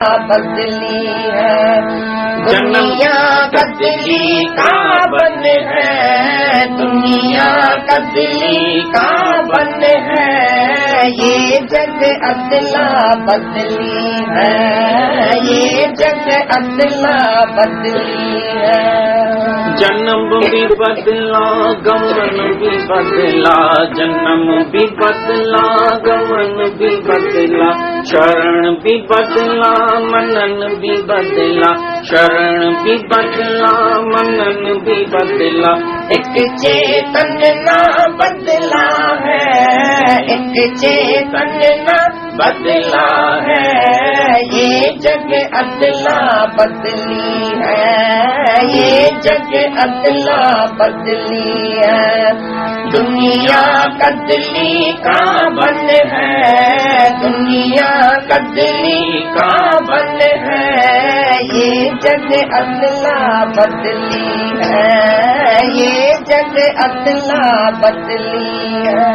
बदली है, दुनिया बदली का बन है, दुनिया बदली का बन है, ये जग अदला बदली है, ये जग अदला बदली है। जन्म भी बदला गमन भी बदला, जन्म भी बदला गमन भी बदला, शरण भी बदला मनन भी बदला, शरण भी बदला मनन भी बदला। एक चेतन ना बदला है, एक चेतन ना बदला है, ये जग अदला बदली है, ये जग अदला बदली है। दुनिया कदली का बन है, दुनिया कदली का बन है, ये जग अदला बदली है, ये जग अदला बदली है।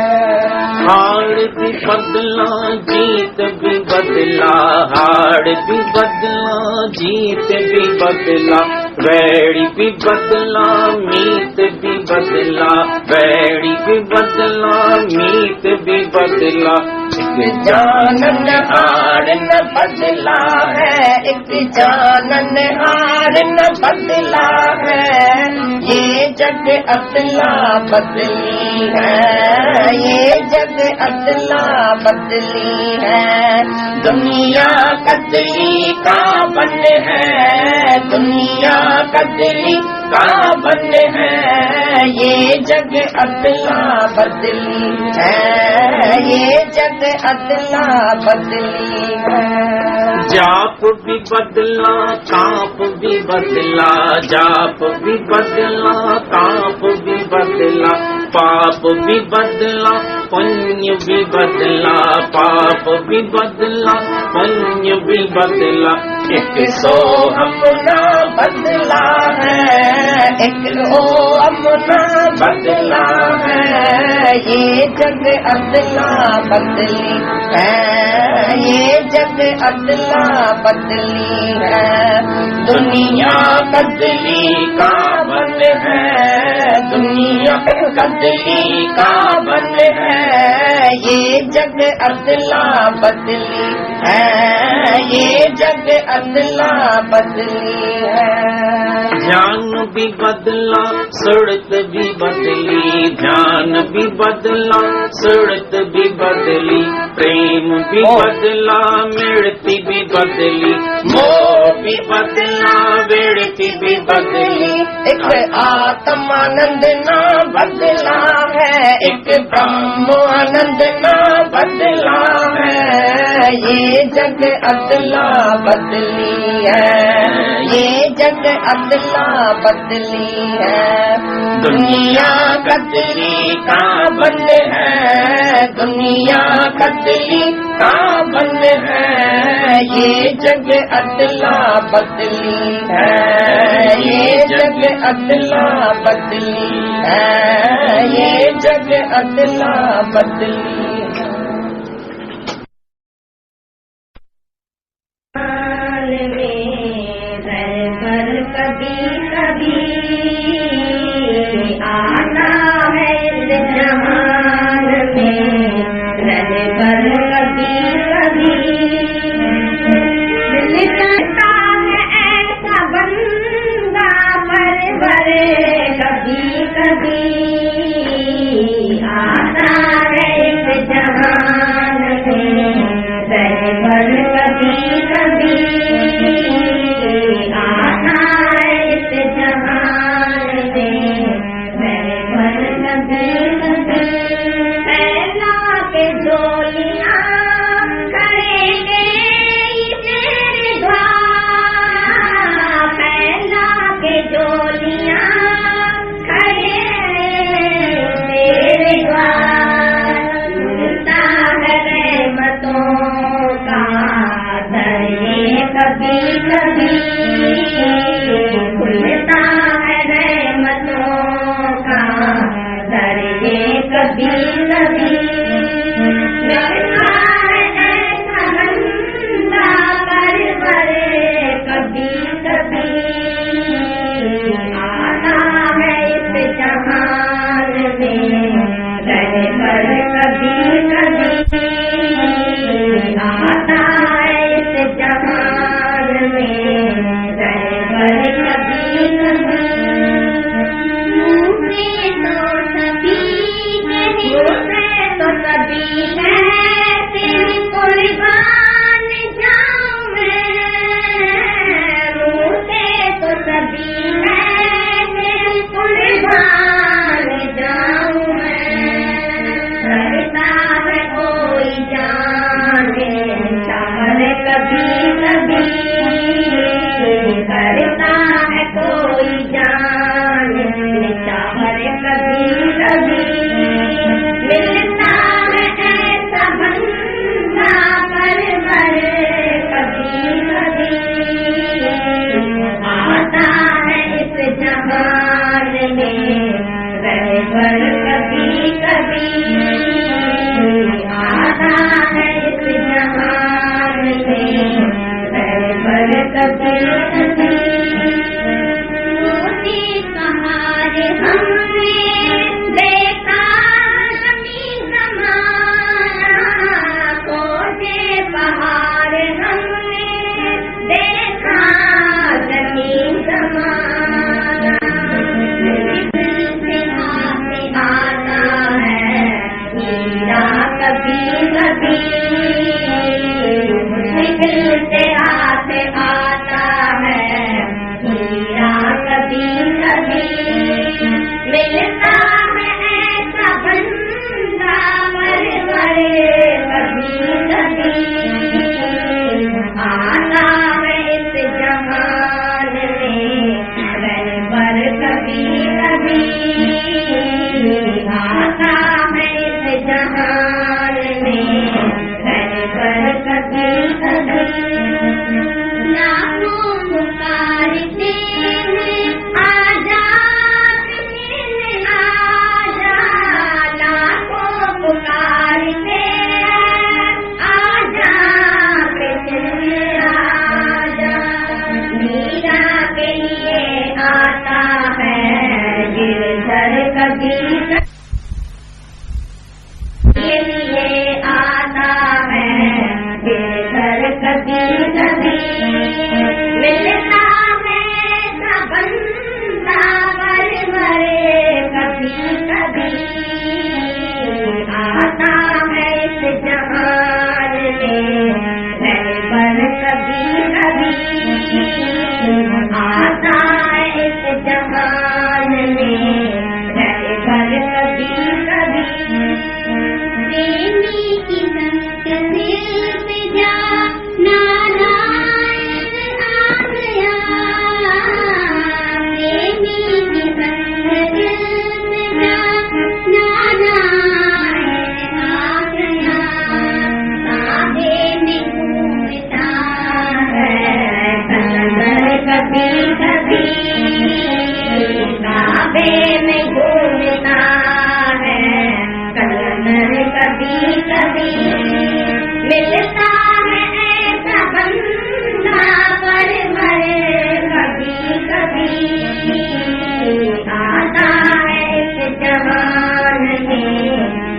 हार भी बदला जीत भी बदला, हार भी बदला जीत भी बदला, वैरी भी बदला मीत भी बदला, वैरी भी बदला मीत भी बदला। एक जानन हार न बदला है, एक जानन हार न बदला है, ये जग अदला बदली है, ये जग अदला बदली है। दुनिया कदली का बन है, दुनिया कदली का बन है, ये जग अदला बदली है, ये जग अदला बदली है। जाप भी बदला काप भी बदला, जाप भी बदला काप भी बदला, पाप भी बदला पुण्य भी बदला, पाप भी बदला पुण्य भी बदला। एक सो अपना बदला है, एक ओ अपना बदला है, ये जग अदला बदली है, ये जग अदला बदली है। दुनिया बदली का बन है, दुनिया बदली का बन है, ये जग अदला बदली है, ये जग अदला बदली है। ध्यान भी बदला सूरत भी बदली, ध्यान भी बदला सूरत भी बदली, प्रेम भी बदला मिड़ती भी बदली, मोह भी बदला वेड़ती भी बदली। एक आत्मानंद ना बदला है, एक ब्रह्म आनंद ना बदला है, ये जग अदला बदली है, ये जग अदला बदली है। दुनिया कदली का बन है, दुनिया कदली का बन है, ये जग अदला बदली है, ये जग अदला बदली है, ये जग अदला बदली है। कभी कभी आना है इस जहान में, रहबर कभी कभी दिल करता है ऐसा बंदा परवर, कभी कभी आना है इस जहान में, रहबर कभी कभी आना है इस जहान में, रहबर कभी कभी फैला के डोलियां करेंगे तेरे द्वार, फैला के डोलियां करेंगे तेरे द्वार, मिलता है रहमतों का दरिए कभी कभी, खुलता है रहमतों का दरिए कभी कभी, लगता है ऐसा बंदा परवर कभी कभी मोती कहार हमने देखा जमीन जमाना कोटे पहाड़ हमने देखा जमीन जमाना से आता है हीरा कभी कभी मुश्किल से हाथ आता है हीरा कभी कभी मिलता है ऐसा बंदा पर कभी कभी आता है इस जहान में पर कभी कभी आता है इस जहान में पर कभी कभी लाखों पुकारते हैं आजा आजा लाखों पुकारते हैं आजा आजा मीरा के लिए आता है गिरधर कभी के लिए आता है गिरधर कभी कभी मिलता है बंदा मरे कभी कभी आता है इस जहान में पर कभी कभी आता है इस जहान में पर कभी कभी प्रेमी की संग दिल पे जा नारायण आ गया प्रेमी की संग दिल पे जा नारायण आ गया काबे में घूमता है कलंदर कभी कभी काबे में घूमता है कलंदर कभी कभी मिलता है ऐसा बंदा पर कभी कभी आता है इस जहान में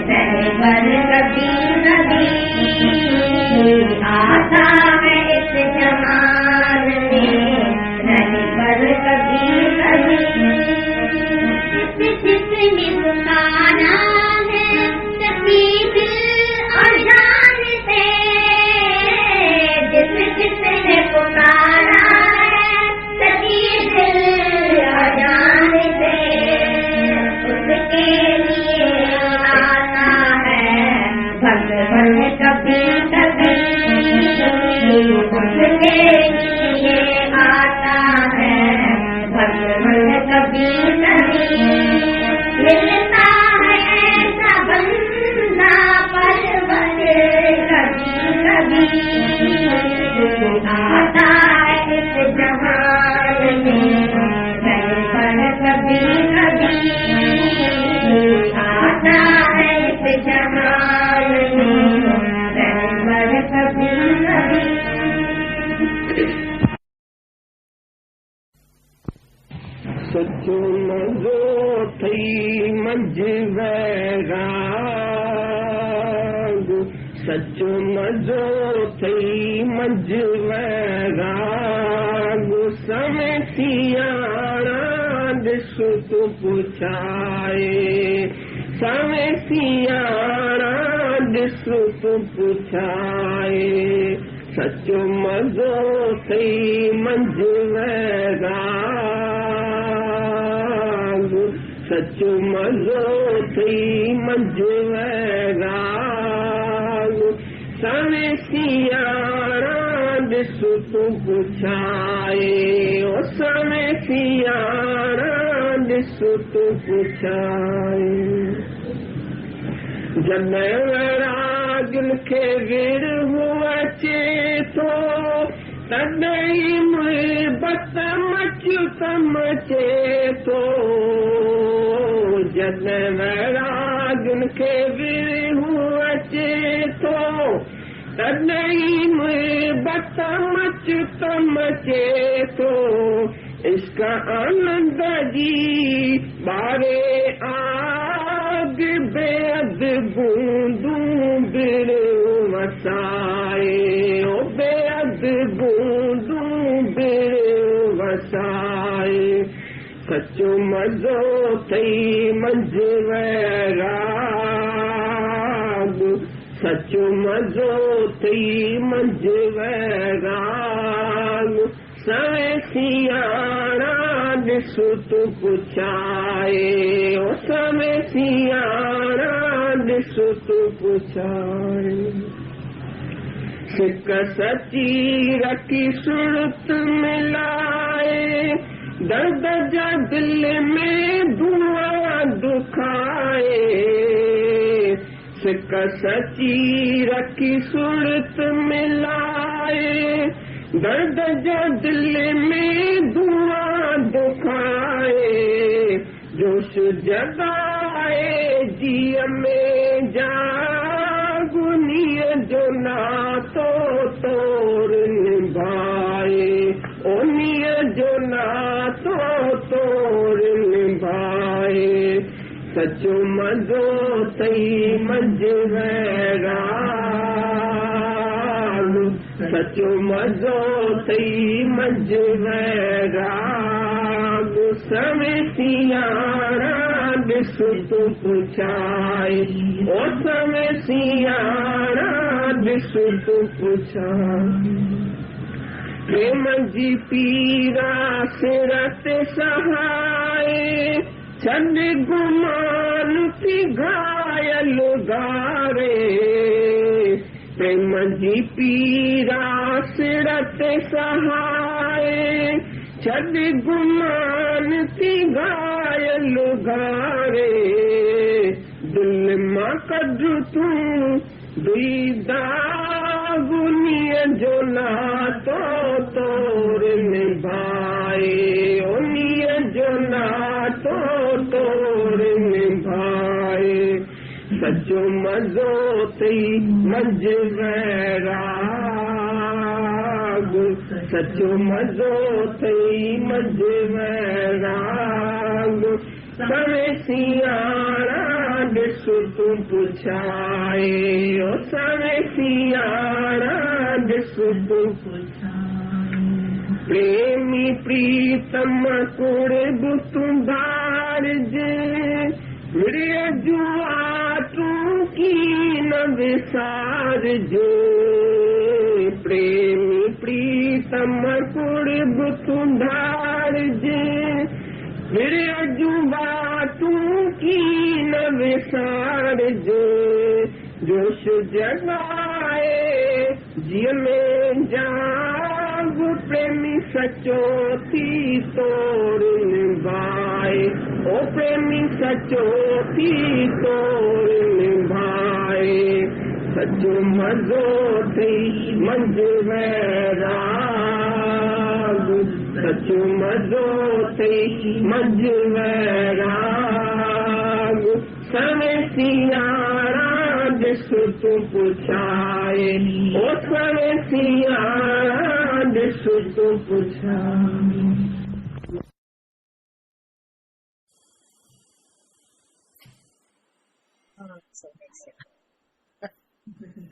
पर कभी कभी आता है इस जहान में पर कभी कभी जिसने पुकारा है सकीब और जान से जिसने पुकारा है सकीब और जान से उसके लिए आता है भगवान कभी कभी उसके लिए आता है भगवान कभी कभी मिलता है ऐसा बंदा पर कभी कभी आता है इस जहान में पर कभी कभी आता है इस जहान में पर कभी कभी सचो मज़ो थई मंझ वैराग सचो मज़ो थई मंझ वैराग समय सियारा ॾिस तूं पुछाए समय सियारा ॾिस तूं पुछाए सचो मज़ो थई मंझ वैराग सचो मज़ो थई मंझ वैराग समय सियारा ॾिस तूं पुछाए ओ समय सियारा ॾिस तूं पुछाए जॾहिं वैरागन खे विरहु अचे थो तॾहिं मुहिबत मचे थो जॾहिं वैरागन खे विरहु अचे थो तॾहिं मुहिबत अच्युतम चेतो इसका आनंद जी बारे आग बेअद बूंदू बिर वसाए ओ बेअद बूंदू बिर वसाए सचो मज़ो थई मंझ वैराग सचो मज़ो थई मंझ वैराग सवे सियाणा ॾिस तूं पुछाए ओ सवे सियाणा ॾिस तूं पुछाए सिक सची रखी सुरत मिलाए दर्द जा दिल में धुआं दुखाए सिक सची रखी सुरत मिलाए दर्द जा दिल में धुआं दुखाए जोश जगाए जिय में जागुनीअ जो नातो तोर निभाए ओनीअ जो नातो तोर निभाए सचो मज़ो तई मंझ वैराग सचो मज़ो तई मंझ वैराग सवे सियाणा ॾिस तूं पुछाए ओ सवे सियाणा ॾिस तूं पुछाए प्रेम जी पीरा सिर ते सहाए छॾ गुमान थी घायल गारे प्रेम जी पीरा सिर ते सहाए छॾ गुमान थी घायल गारे दिल मां कढ तूं दागुनीअ जो नातो तोर निभाए ओनीअ जो नातो तोर निभाए सचो मज़ो थई मंझ वैराग सचो मज़ो थई मंझ वैराग सवे सियाणा ॾिस तूं पुछाए ओ सवे सियाणा ॾिस तूं पुछाए प्रेमी प्रीतम कुड़ब तूं धारजे विड़िय जुआ तूं कीन विसारजे प्रेमी प्रीतम कुड़ब तूं धारजे विड़िय जुआ तूं कीन विसारजे जोश जगाए जिय में जाग प्रेमी सचो थी तोर निभाए ओ प्रेमी सचो थी तोर निभाए सचो मज़ो थई मंझ वैराग सचो मज़ो थई मंझ वैराग सवे सियाणा ॾिस तूं पुछाए ओ सवे सियाणा ॾिस तूं पुछाए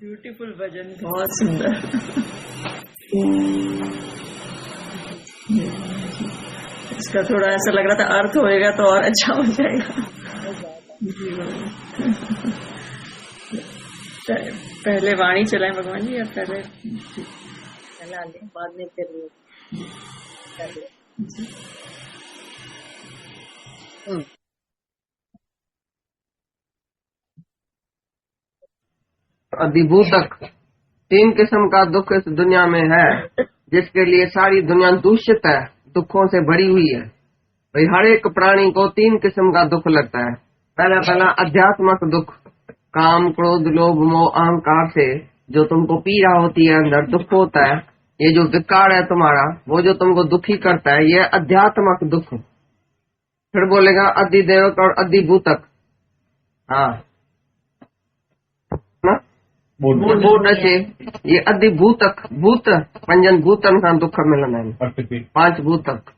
ब्यूटीफुल भजन, बहुत सुंदर। इसका थोड़ा ऐसा लग रहा था अर्थ होएगा तो और अच्छा हो जाएगा। पहले वाणी चलाएं भगवान जी, या पहले चला ले, बाद में फिर कर ले। अधिभूतक 3 किस्म का दुख इस दुनिया में है, जिसके लिए सारी दुनिया दूषित है, दुखों से भरी हुई है। भाई हर एक प्राणी को 3 किस्म का दुख लगता है। पहला अध्यात्मक दुख, काम क्रोध लोभ मोह अहंकार से जो तुमको पीड़ा होती है, अंदर दुख होता है। ये जो विकार है तुम्हारा, वो जो तुमको दुखी करता है, ये अध्यात्मक दुख। फिर बोलेगा अधिदेवक और अधिभूतक। हाँ ना, वो नशे ये अधि भूतक भूत पंजन भूतन का दुख मिलना है। 5 भूतक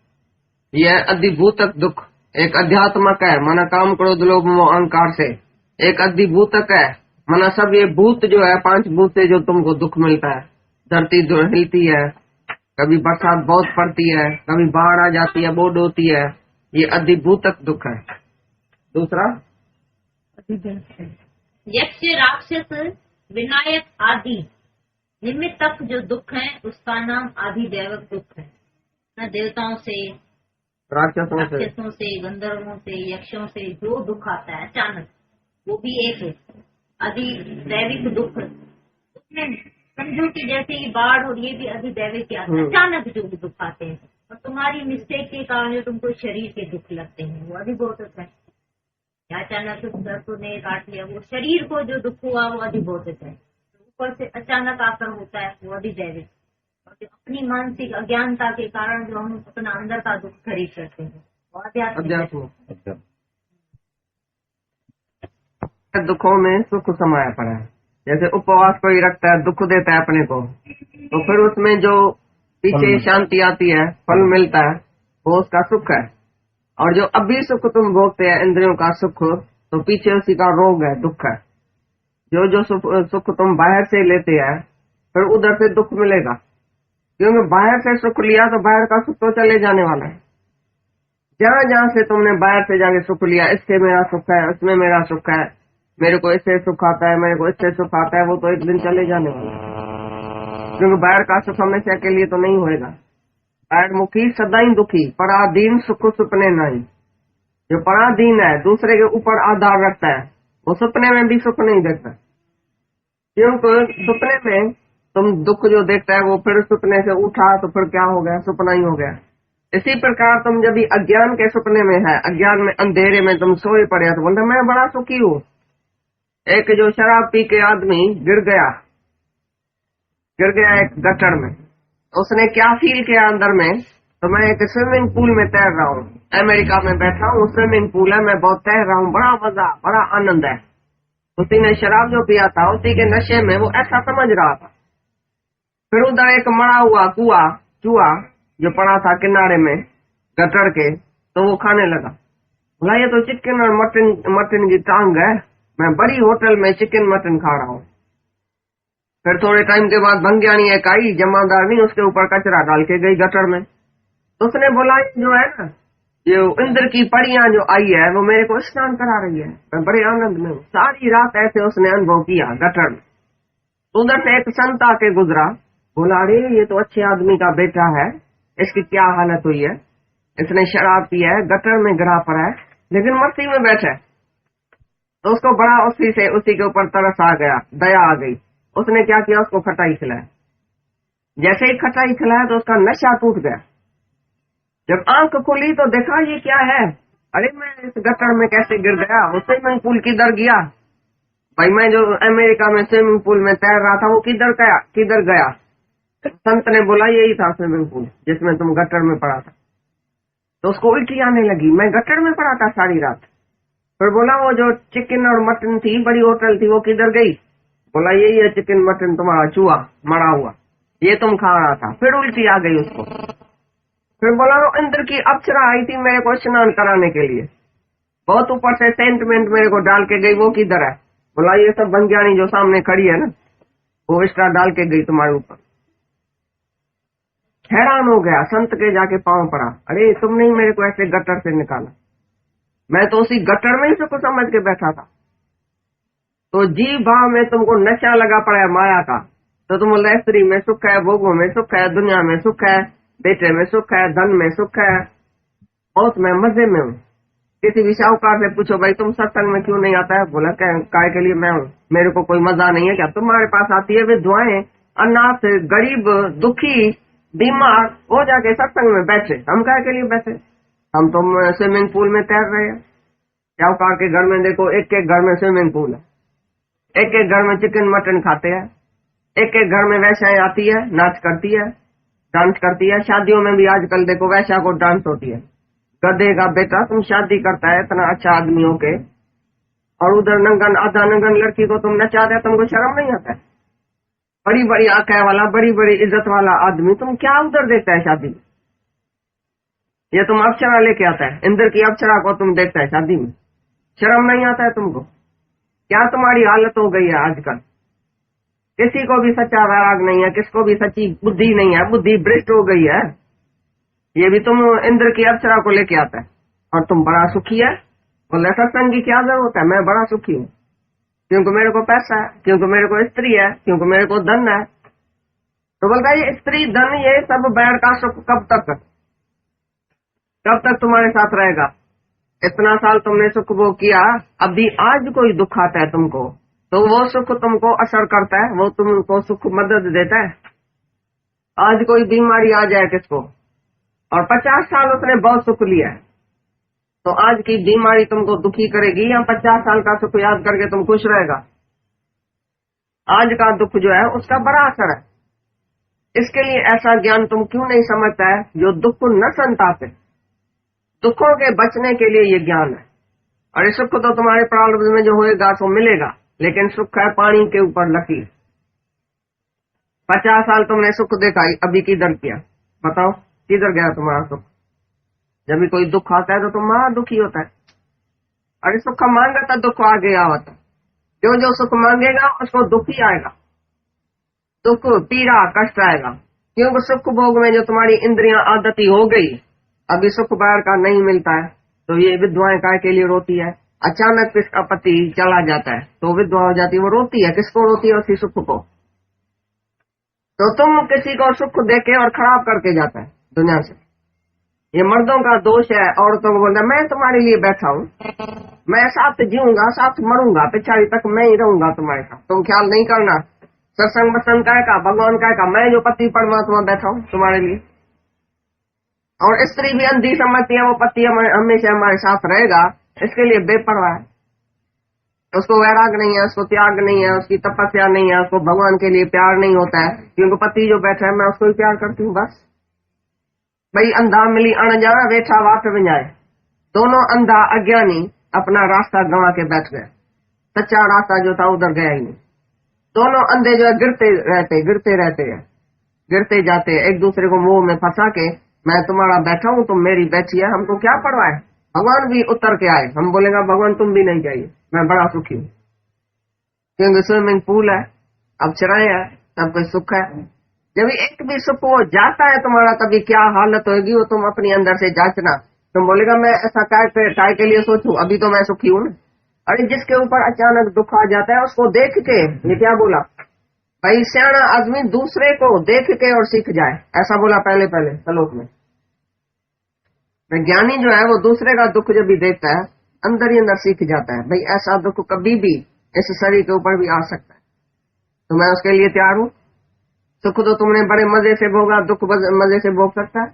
ये अधि भूतक दुख। एक अध्यात्मक है मना काम क्रोध लोभ मोह अहंकार से। एक अधि भूतक है मना सब ये भूत जो है 5 भूत से जो तुमको दुख मिलता है। धरती जो हिलती है, कभी बरसात बहुत पड़ती है, कभी बाढ़ आ जाती है, बोड होती है, ये अधि भूतक दुख है। दूसरा यक्ष राक्षस विनायक आदि निमित्तक जो दुख है उसका नाम आधिदैवक दुख है। न देवताओं से, राक्षसों से, गंधर्वों से, यक्षों से जो दुख आता है अचानक वो भी एक है अधिदैविक दुख। उसमें समझो कि जैसे कि बाढ़ और ये भी अधिदैविक क्या अचानक जो भी दुख आते हैं और तुम्हारी मिस्टेक के कारण जो तुमको शरीर के दुख लगते हैं वो अधिभौतिक है। या अचानक दर्द ने काट लिया वो शरीर को जो दुख हुआ वो अधिभौतिक है। ऊपर से अचानक आकर होता है वो अधिदैविक। और अपनी मानसिक अज्ञानता के कारण जो हम अपना अंदर का दुख खरीद करते हैं वो अध्यात्म। दुखों में सुख समाया पड़ा है। जैसे उपवास कोई रखता है दुख देता है अपने को, तो फिर उसमें जो पीछे शांति आती है फल मिलता है वो उसका सुख है। और जो अभी सुख तुम भोगते हैं इंद्रियों का सुख, तो पीछे उसी का रोग है, दुख है। जो जो सुख तुम बाहर से लेते हैं फिर उधर से दुख मिलेगा, क्योंकि बाहर से सुख लिया तो बाहर का सुख तो चले जाने वाला है। जहाँ जहाँ से तुमने बाहर से जाके सुख लिया, इससे मेरा सुख है, उसमें मेरा सुख है, मेरे को इससे सुख आता है, मेरे को इससे सुख आता है, वो तो एक दिन चले जाने वाला है। क्योंकि बाहर का सुख हमेशा के लिए तो नहीं होएगा। बाहर मुखी सदाई दुखी, पराधीन सुख सुपने नहीं। जो पराधीन है, दूसरे के ऊपर आधार रखता है, वो सपने में भी सुख नहीं देखता। क्योंकि सपने में तुम दुख जो देखता है वो फिर सपने से उठा तो फिर क्या हो गया, सपना ही हो गया। इसी प्रकार तुम जब अज्ञान के सपने में है, अज्ञान में अंधेरे में तुम सोए पड़े तो बोलते मैं बड़ा सुखी हूँ। एक जो शराब पी के आदमी गिर गया एक गटर में, उसने क्या फील किया अंदर में, तो मैं एक स्विमिंग पूल में तैर रहा हूँ, अमेरिका में बैठा हूँ, स्विमिंग पूल है, मैं बहुत तैर रहा हूँ, बड़ा मजा, बड़ा आनंद है। उसी ने शराब जो पिया था उसी के नशे में वो ऐसा समझ रहा था। फिर उधर एक मरा हुआ चूहा जो पड़ा था किनारे में गटर के, तो वो खाने लगा। बोला ये तो चिकन और मटन की टांग है, मैं बड़ी होटल में चिकन मटन खा रहा हूँ। फिर थोड़े टाइम के बाद भंग्यानी एक आई, जमादार नहीं, उसके ऊपर कचरा डाल के गई गटर में। तो उसने बोला जो है ना, ये इंद्र की पड़ियां जो आई है वो मेरे को स्नान करा रही है, मैं बड़े आनंद में हूँ। सारी रात ऐसे उसने अनुभव किया गटर में। उधर से एक संत आके गुजरा, बोला अरे ये तो अच्छे आदमी का बेटा है, इसकी क्या हालत हुई है, इसने शराब पी है, गटर में गिरा पड़ा है, लेकिन मस्ती में बैठा है। तो उसको बड़ा उसी के ऊपर तरस आ गया, दया आ गई। उसने क्या किया, उसको खटाई खिलाया। जैसे ही खटाई खिलाया तो उसका नशा टूट गया। जब आंख खुली तो देखा ये क्या है, अरे मैं इस गटर में कैसे गिर गया, वो स्विमिंग पूल किधर गया, भाई मैं जो अमेरिका में स्विमिंग पूल में तैर रहा था वो किधर गया। संत ने बोला यही था स्विमिंग पूल जिसमें तुम गटर में पड़ा था। तो उसको उल्टी आने लगी, मैं गटर में पड़ा था सारी रात। फिर बोला वो जो चिकन और मटन थी, बड़ी होटल थी, वो किधर गई। बोला यही है चिकन मटन तुम्हारा चूहा मरा हुआ, ये तुम खा रहा था। फिर उल्टी आ गई उसको। फिर बोला वो इंद्र की अप्सरा आई थी मेरे को स्नान कराने के लिए, बहुत ऊपर से सेंटमेंट मेरे को डाल के गई, वो किधर है। बोला ये सब भंग्यानी जो सामने खड़ी है ना, वो एक्स्ट्रा डाल के गई तुम्हारे ऊपर। हैरान हो गया, संत के जाके पांव पड़ा, अरे तुमने ही मेरे को ऐसे गटर से निकाला, मैं तो उसी गटर में ही सबको समझ के बैठा था। तो जीव भाव में तुमको नशा लगा पड़ा है माया का, तो तुम बोलते स्त्री में सुख है, भोगों में सुख है, दुनिया में सुख है, बेटे में सुख है, धन में सुख है, बहुत मैं मजे में हूँ। किसी भी साहूकार से पूछो भाई तुम सत्संग में क्यों नहीं आता है, बोला काय के लिए मैं हूँ, मेरे को कोई मजा नहीं है क्या। तुम्हारे पास आती है विधवाएं, अनाथ, गरीब, दुखी, बीमार, हो जाके सत्संग में बैठे, हम काय के लिए बैठे, हम तो स्विमिंग पूल में तैर रहे हैं। साहूकार के घर में देखो, एक एक घर में स्विमिंग पूल है, एक एक घर में चिकन मटन खाते हैं, एक एक घर में वैश्याएं आती है, नाच करती है, डांस करती है। शादियों में भी आजकल देखो वैश्या को डांस होती है। गधे का बेटा तुम शादी करता है इतना अच्छा आदमी हो के, और उधर नंगन आधा नंगन लड़की को तुम नचा दे, तुमको शर्म नहीं आता है। बड़ी बड़ी आंखें वाला, बड़ी बड़ी इज्जत वाला आदमी, तुम क्या उधर देखता है शादी में? ये तुम अप्सरा लेके आता है, इंद्र की अप्सरा को तुम देखता है शादी में, शर्म नहीं आता है तुमको? क्या तुम्हारी हालत हो गई है आजकल? किसी को भी सच्चा वैराग नहीं है, किसको भी सच्ची बुद्धि नहीं है, बुद्धि भ्रष्ट हो गई है। ये भी तुम इंद्र की अप्सरा को लेके आता है और तुम बड़ा सुखी है। बोले सत्संग की क्या जरूरत है, मैं बड़ा सुखी हूँ क्योंकि मेरे को पैसा है, क्योंकि मेरे को स्त्री है, क्योंकि मेरे को धन है। तो बोलता है ये स्त्री धन ये सब बैठ का सुख कब तक तुम्हारे साथ रहेगा? इतना साल तुमने सुख भोग किया, अभी आज कोई दुख आता है तुमको तो वो सुख तुमको असर करता है, वो तुमको सुख मदद देता है। आज कोई बीमारी आ जाए किसको, और 50 साल उसने बहुत सुख लिया है, तो आज की बीमारी तुमको दुखी करेगी या 50 साल का सुख याद करके तुम खुश रहेगा? आज का दुख जो है उसका बड़ा असर है। इसके लिए ऐसा ज्ञान तुम क्यों नहीं समझता है जो दुख को न संतापे? दुखों के बचने के लिए ये ज्ञान है। और सुख तो तुम्हारे प्रारब्ध में जो होएगा तो मिलेगा, लेकिन सुख है पानी के ऊपर लकीर। 50 साल तुमने सुख देखा, अभी किधर किया? बताओ किधर गया तुम्हारा सुख? जब भी कोई दुख आता है तो तुम महा दुखी होता है। अरे सुख मांगा तो दुख आ गया होता है। जो सुख मांगेगा उसको दुख ही आएगा, दुख पीड़ा कष्ट आएगा। क्योंकि सुख भोग में जो तुम्हारी इंद्रियां आदती हो गई, अभी सुख बाहर का नहीं मिलता है, तो ये विधवाएं काय के लिए रोती है। अचानक किसका पति चला जाता है तो विधवा हो जाती है, वो रोती है। किसको रोती है? उसी सुख को। तो तुम किसी को सुख देके और खराब करके जाता है दुनिया से। ये मर्दों का दोष है। औरतों को बोलता है मैं तुम्हारे लिए बैठा हूँ, मैं साथ जीऊंगा, साथ मरूंगा, पिछाड़ी तक मैं ही रहूंगा तुम्हारे साथ, तुम ख्याल नहीं करना। सत्संग बसंग का भगवान का मैं जो पति परमात्मा बैठा हूँ तुम्हारे लिए। और स्त्री भी अंधी समझती है वो पति हमेशा हमारे साथ रहेगा, इसके लिए बेपरवाह है। उसको वैराग नहीं है, उसको त्याग नहीं है, उसकी तपस्या नहीं है, उसको भगवान के लिए प्यार नहीं होता है, क्योंकि पति जो बैठा है मैं उसको ही प्यार करती हूँ बस। भाई अंधा मिली अनजाना बैठा वाट विंजाए। दोनों अंधा अज्ञानी अपना रास्ता गंवा के बैठ गए, सच्चा रास्ता जो था उधर गया ही नहीं। दोनों अंधे जो है गिरते रहते हैं, गिरते जाते एक दूसरे को मुंह में फंसा के मैं तुम्हारा बैठा हूँ तुम मेरी बैठी है, हमको क्या पड़वा है। भगवान भी उतर के आए, हम बोलेगा भगवान तुम भी नहीं चाहिए, मैं बड़ा सुखी हूँ। क्योंकि स्विमिंग पूल है, अब चराए है, सब कुछ सुख है। जब एक भी सुख वो जाता है तुम्हारा, तभी क्या हालत होगी वो तुम अपने अंदर से जांचना। तुम बोलेगा मैं ऐसा काय के लिए सोचूं, अभी तो मैं सुखी हूँ। अरे जिसके ऊपर अचानक दुख आ जाता है उसको देख के, ये क्या बोला भाई, सियाना आदमी दूसरे को देख के और सीख जाए, ऐसा बोला पहले श्लोक में। ज्ञानी जो है वो दूसरे का दुख जब भी देखता है अंदर ही अंदर सीख जाता है, भाई ऐसा दुख कभी भी इस शरीर के ऊपर भी आ सकता है, तो मैं उसके लिए तैयार हूँ। सुख तो तुमने बड़े मजे से भोगा, दुख मजे से भोग सकता है।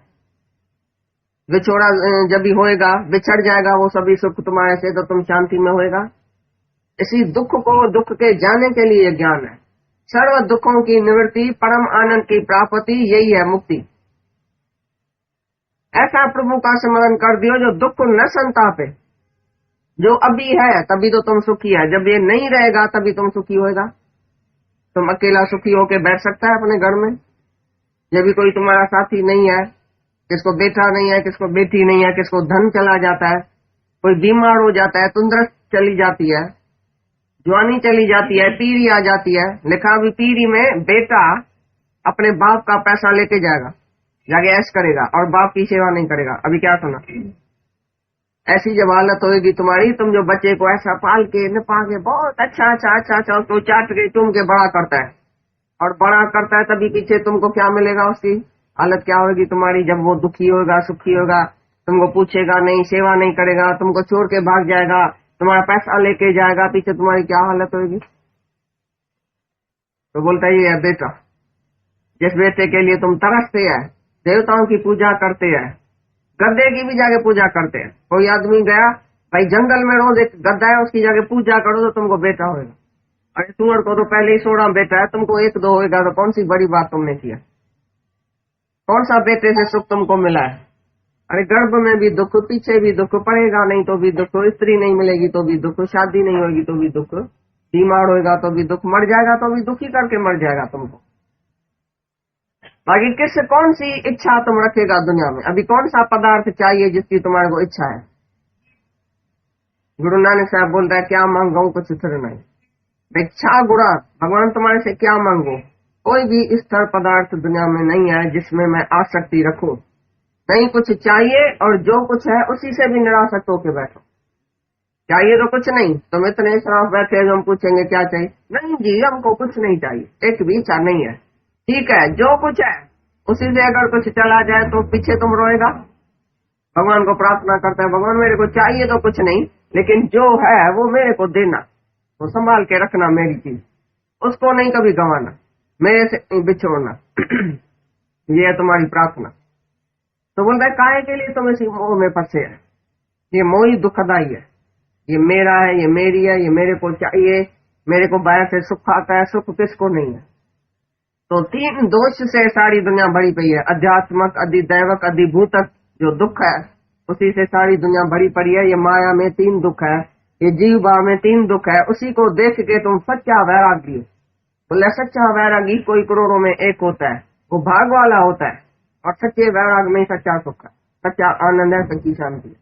विछोड़ा जब भी होएगा, बिछड़ जाएगा वो सभी सुख तुम्हारे से, तो तुम शांति में होएगा। इसी दुख को दुख के जाने के लिए ज्ञान है। सर्व दुखों की निवृत्ति, परम आनंद की प्राप्ति, यही है मुक्ति। ऐसा प्रभु का स्मरण कर दियो जो दुख को न संतापे। जो अभी है तभी तो तुम सुखी है, जब ये नहीं रहेगा तभी तुम सुखी होएगा। तुम अकेला सुखी होके बैठ सकता है अपने घर में? जब भी कोई तुम्हारा साथी नहीं है, किसको बेटा नहीं है, किसको बेटी नहीं है, किसको धन चला जाता है, कोई बीमार हो जाता है, तंदुरुस्त चली जाती है, जवानी चली जाती है, पीरी आ जाती है। लिखा भी पीरी में बेटा अपने बाप का पैसा लेके जाएगा, जाके ऐश करेगा और बाप की सेवा नहीं करेगा। अभी क्या सुना? ऐसी जब हालत होगी तुम्हारी, तुम जो बच्चे को ऐसा पाल के निपा के बहुत अच्छा उसको चाट के चूम के बड़ा करता है, और बड़ा करता है तभी पीछे तुमको क्या मिलेगा, उसकी हालत क्या होगी तुम्हारी? जब वो दुखी होगा, सुखी होगा, तुमको पूछेगा नहीं, सेवा नहीं करेगा, तुमको छोड़ के भाग जाएगा, तुम्हारा पैसा लेके जाएगा, पीछे तुम्हारी क्या हालत होगी? तो बोलता है ये बेटा, जिस बेटे के लिए तुम तरसते हैं, देवताओं की पूजा करते हैं, गद्दे की भी जाके पूजा करते हैं। कोई आदमी गया भाई जंगल में, रोज एक गद्दा है उसकी जाके पूजा करो तो तुमको बेटा होगा। अरे सुअर को तो पहले ही 16 बेटा है, तुमको 1-2 होगा, तो कौन सी बड़ी बात तुमने किया? कौन सा बेटे से सुख तुमको मिला है? अरे गर्भ में भी दुख, पीछे भी दुख, पड़ेगा नहीं तो भी दुख, स्त्री नहीं मिलेगी तो भी दुख, शादी नहीं होगी तो भी दुख, बीमार होएगा तो भी दुख, मर जाएगा तो भी दुखी करके मर जाएगा तुमको। बाकी कौन सी इच्छा तुम रखेगा दुनिया में? अभी कौन सा पदार्थ चाहिए जिसकी तुम्हारे को इच्छा है? गुरु नानक साहब बोलता है क्या मांगो कुछ फिर नहीं। इच्छा गुणा, भगवान तुम्हारे से क्या मांगो? कोई भी स्थिर पदार्थ दुनिया में नहीं है जिसमें मैं आसक्ति रखूं। नहीं कुछ चाहिए और जो कुछ है उसी से भी निरासक्त होके बैठो। चाहिए तो कुछ नहीं, तुम इतने शराब बैठे जो हम पूछेंगे क्या चाहिए? नहीं जी हमको कुछ नहीं चाहिए, एक भी इच्छा नहीं है। ठीक है, जो कुछ है उसी से अगर कुछ चला जाए तो पीछे तुम रोएगा। भगवान को प्रार्थना करता है भगवान मेरे को चाहिए तो कुछ नहीं, लेकिन जो है वो मेरे को देना, वो संभाल के रखना मेरी चीज, उसको नहीं कभी गंवाना, मेरे से नहीं बिछोड़ना। ये है तुम्हारी प्रार्थना। तो बोलता है काहे के लिए तुम इसी मोह में फंसे है? ये मोह ही दुखदाई है। ये मेरा है, ये मेरी है, ये मेरे को चाहिए, मेरे को बाहर से सुख आता है, सुख किसको नहीं है। तो तीन दोष से सारी दुनिया भरी पड़ी है, अध्यात्मक, अधिदैवक, अधिभूतक। जो दुख है उसी से सारी दुनिया भरी पड़ी है। ये माया में तीन दुख है, ये जीव भाव में तीन दुख है। उसी को देख के तुम सच्चा वैरागी, बोले सच्चा वैरागी कोई करोड़ों में एक होता है, वो भाग वाला होता है, और सच्चे वैराग में सच्चा सुख है, सच्चा आनंद है, सच्ची शांति है।